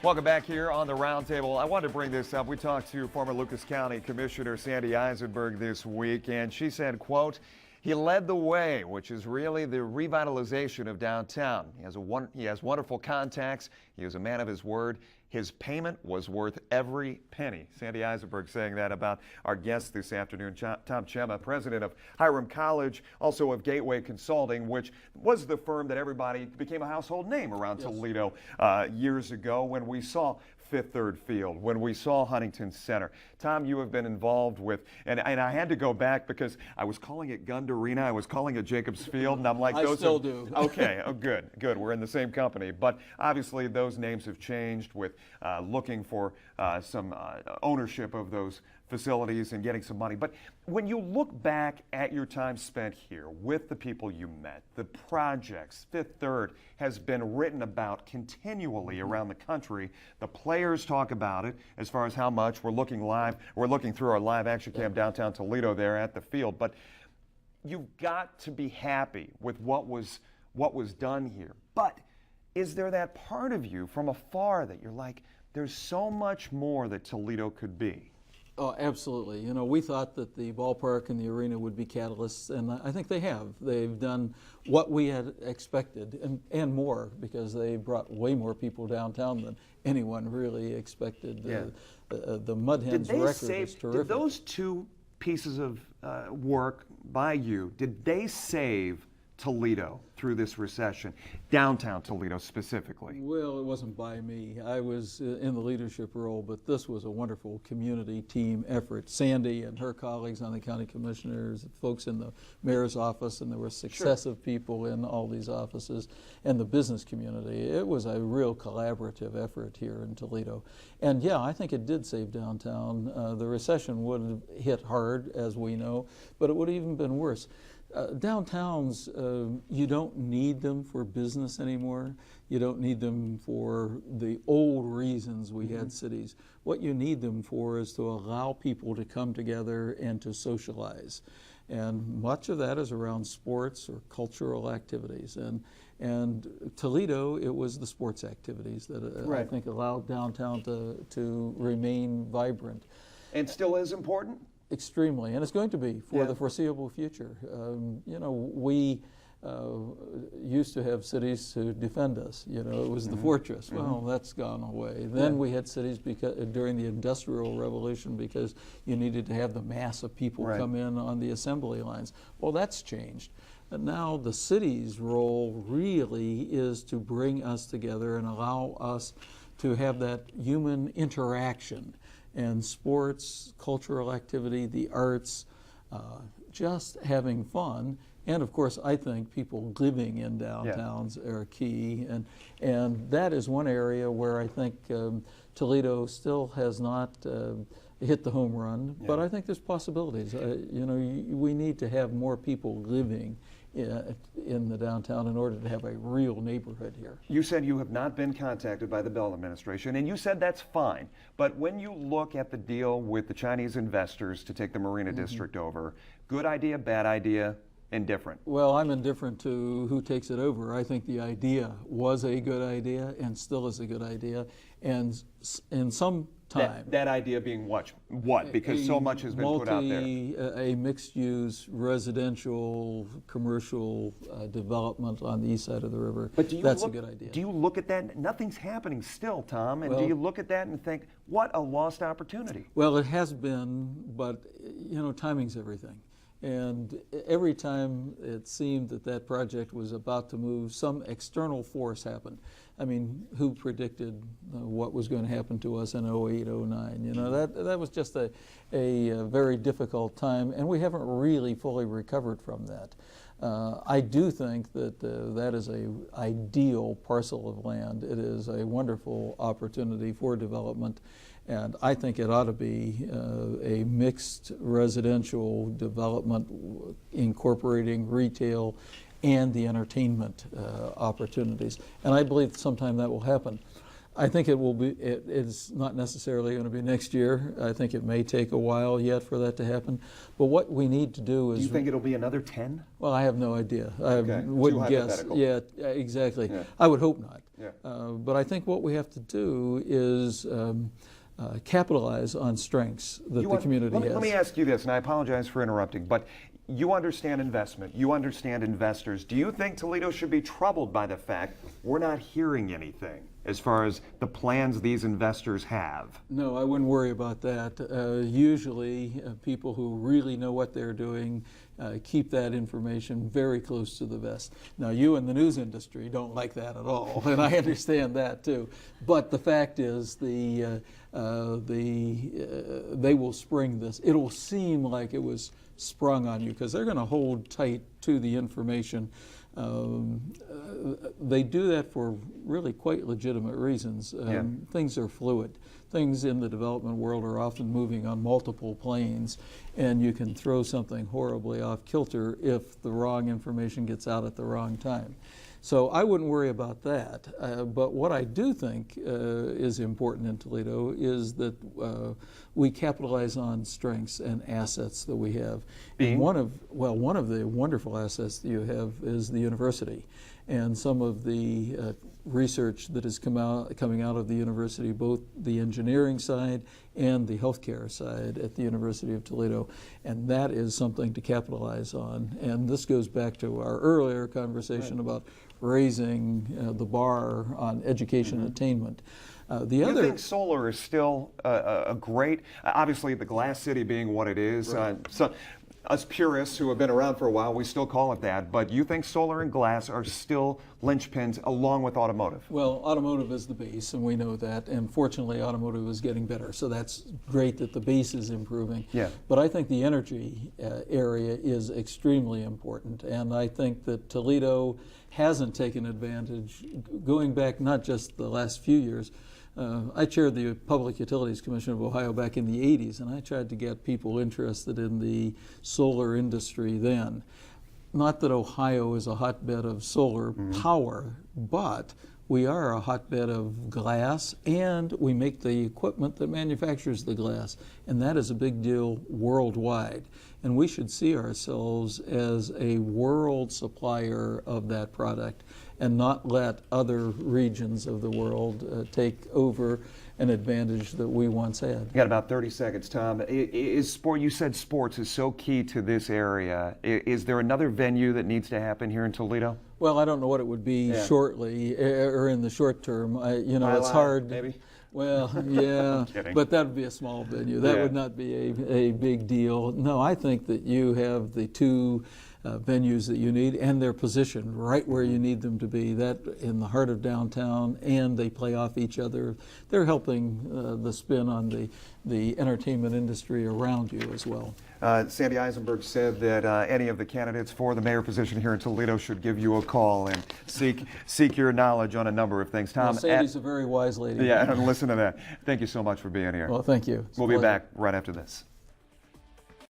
Welcome back here on the Roundtable. I wanted to bring this up. We talked to former Lucas County Commissioner Sandy Eisenberg this week, and she said, quote, "He led the way, which is really the revitalization of downtown. He has wonderful contacts. He is a man of his word. His payment was worth every penny." Sandy Eisenberg saying that about our guest this afternoon, Tom Chema, president of Hiram College, also of Gateway Consulting, which was the firm that everybody became a household name around Toledo years ago when we saw Fifth Third Field, when we saw Huntington Center. Tom, you have been involved with, and I had to go back because I was calling it Gund Arena, I was calling it Jacobs Field, and I'm like, I still do. Okay, oh, good, we're in the same company. But obviously those names have changed with looking for some ownership of those facilities and getting some money. But when you look back at your time spent here with the people you met, the projects, Fifth Third has been written about continually around the country. The players talk about it as far as how much. We're looking through our live action cam downtown Toledo there at the field. But you've got to be happy with what was done here. But is there that part of you from afar that you're like, there's so much more that Toledo could be? Oh, absolutely. You know, we thought that the ballpark and the arena would be catalysts, and I think they have. They've done what we had expected and more, because they brought way more people downtown than anyone really expected. The Mud Hens record is terrific. Did those two pieces of work by you, did they save Toledo through this recession, downtown Toledo specifically? Well, it wasn't by me. I was in the leadership role, but this was a wonderful community team effort. Sandy and her colleagues on the county commissioners, folks in the mayor's office, and there were successive people in all these offices, and the business community. It was a real collaborative effort here in Toledo. And yeah, I think it did save downtown. The recession would have hit hard, as we know, but it would have even been worse. Downtowns, you don't need them for business anymore. You don't need them for the old reasons we had cities. What you need them for is to allow people to come together and to socialize. And much of that is around sports or cultural activities. And Toledo, it was the sports activities that I think allowed downtown to remain vibrant. And still is important? Extremely, and it's going to be for the foreseeable future. You know, we used to have cities to defend us. You know, it was the fortress. Well, that's gone away. Then we had cities during the Industrial Revolution, because you needed to have the mass of people come in on the assembly lines. Well, that's changed. And now the city's role really is to bring us together and allow us to have that human interaction. And sports, cultural activity, the arts, just having fun. And of course, I think people living in downtowns are key. And that is one area where I think Toledo still has not hit the home run, but I think there's possibilities. You know, we need to have more people living in the downtown in order to have a real neighborhood here. You said you have not been contacted by the Bell administration, and you said that's fine. But when you look at the deal with the Chinese investors to take the Marina District over, good idea, bad idea, indifferent? Well, I'm indifferent to who takes it over. I think the idea was a good idea and still is a good idea. And in some time. That idea being what? Because so much has been put out there. A mixed-use residential, commercial development on the east side of the river. But that's a good idea. Do you look at that? Nothing's happening still, Tom. And do you look at that and think, what a lost opportunity? Well, it has been, but you know, timing's everything. And every time it seemed that that project was about to move, some external force happened. I mean, who predicted what was going to happen to us in 08, 09? You know, that was just a very difficult time, and we haven't really fully recovered from that. I do think that that is an ideal parcel of land. It is a wonderful opportunity for development, and I think it ought to be a mixed residential development incorporating retail and the entertainment opportunities. And I believe sometime that will happen. I think it will be. It's not necessarily going to be next year. I think it may take a while yet for that to happen. But what we need to do is. Do you think it'll be another 10? Well, I have no idea. Okay. I wouldn't Too guess. hypothetical. Yeah, exactly. Yeah. I would hope not. Yeah. But I think what we have to do is capitalize on strengths that the community has. Let me ask you this, and I apologize for interrupting, but you understand investment, you understand investors. Do you think Toledo should be troubled by the fact we're not hearing anything as far as the plans these investors have? No, I wouldn't worry about that. Usually, people who really know what they're doing keep that information very close to the vest. Now, you in the news industry don't like that at all, and I understand that too. But the fact is, they will spring this. It'll seem like it was sprung on you because they're going to hold tight to the information. They do that for really quite legitimate reasons. Things are fluid. Things in the development world are often moving on multiple planes, and you can throw something horribly off kilter if the wrong information gets out at the wrong time. So I wouldn't worry about that. But what I do think is important in Toledo is that we capitalize on strengths and assets that we have. And one of the wonderful assets that you have is the university, and some of the research that is coming out of the university, both the engineering side and the healthcare side at the University of Toledo, and that is something to capitalize on. And this goes back to our earlier conversation about raising the bar on education attainment. You think solar is still a great, obviously the glass city being what it is, so us purists who have been around for a while, we still call it that, but you think solar and glass are still linchpins along with automotive? Well, automotive is the base, and we know that, and fortunately automotive is getting better, so that's great that the base is improving. Yeah. But I think the energy area is extremely important, and I think that Toledo hasn't taken advantage, going back not just the last few years. I chaired the Public Utilities Commission of Ohio back in the 80s, and I tried to get people interested in the solar industry then. Not that Ohio is a hotbed of solar power, but we are a hotbed of glass, and we make the equipment that manufactures the glass, and that is a big deal worldwide. And we should see ourselves as a world supplier of that product and not let other regions of the world take over an advantage that we once had. You got about 30 seconds, Tom. You said sports is so key to this area. Is there another venue that needs to happen here in Toledo? Well, I don't know what it would be shortly or in the short term. It's hard. Maybe. Well, yeah, but that would be a small venue. That would not be a big deal. No, I think that you have the two venues that you need, and they're positioned right where you need them to be, that in the heart of downtown, and they play off each other. They're helping the spin on the entertainment industry around you as well. Sandy Eisenberg said that any of the candidates for the mayor position here in Toledo should give you a call and seek your knowledge on a number of things. Tom, well, Sandy's a very wise lady. Yeah, and listen to that. Thank you so much for being here. Well, thank you. We'll be back right after this.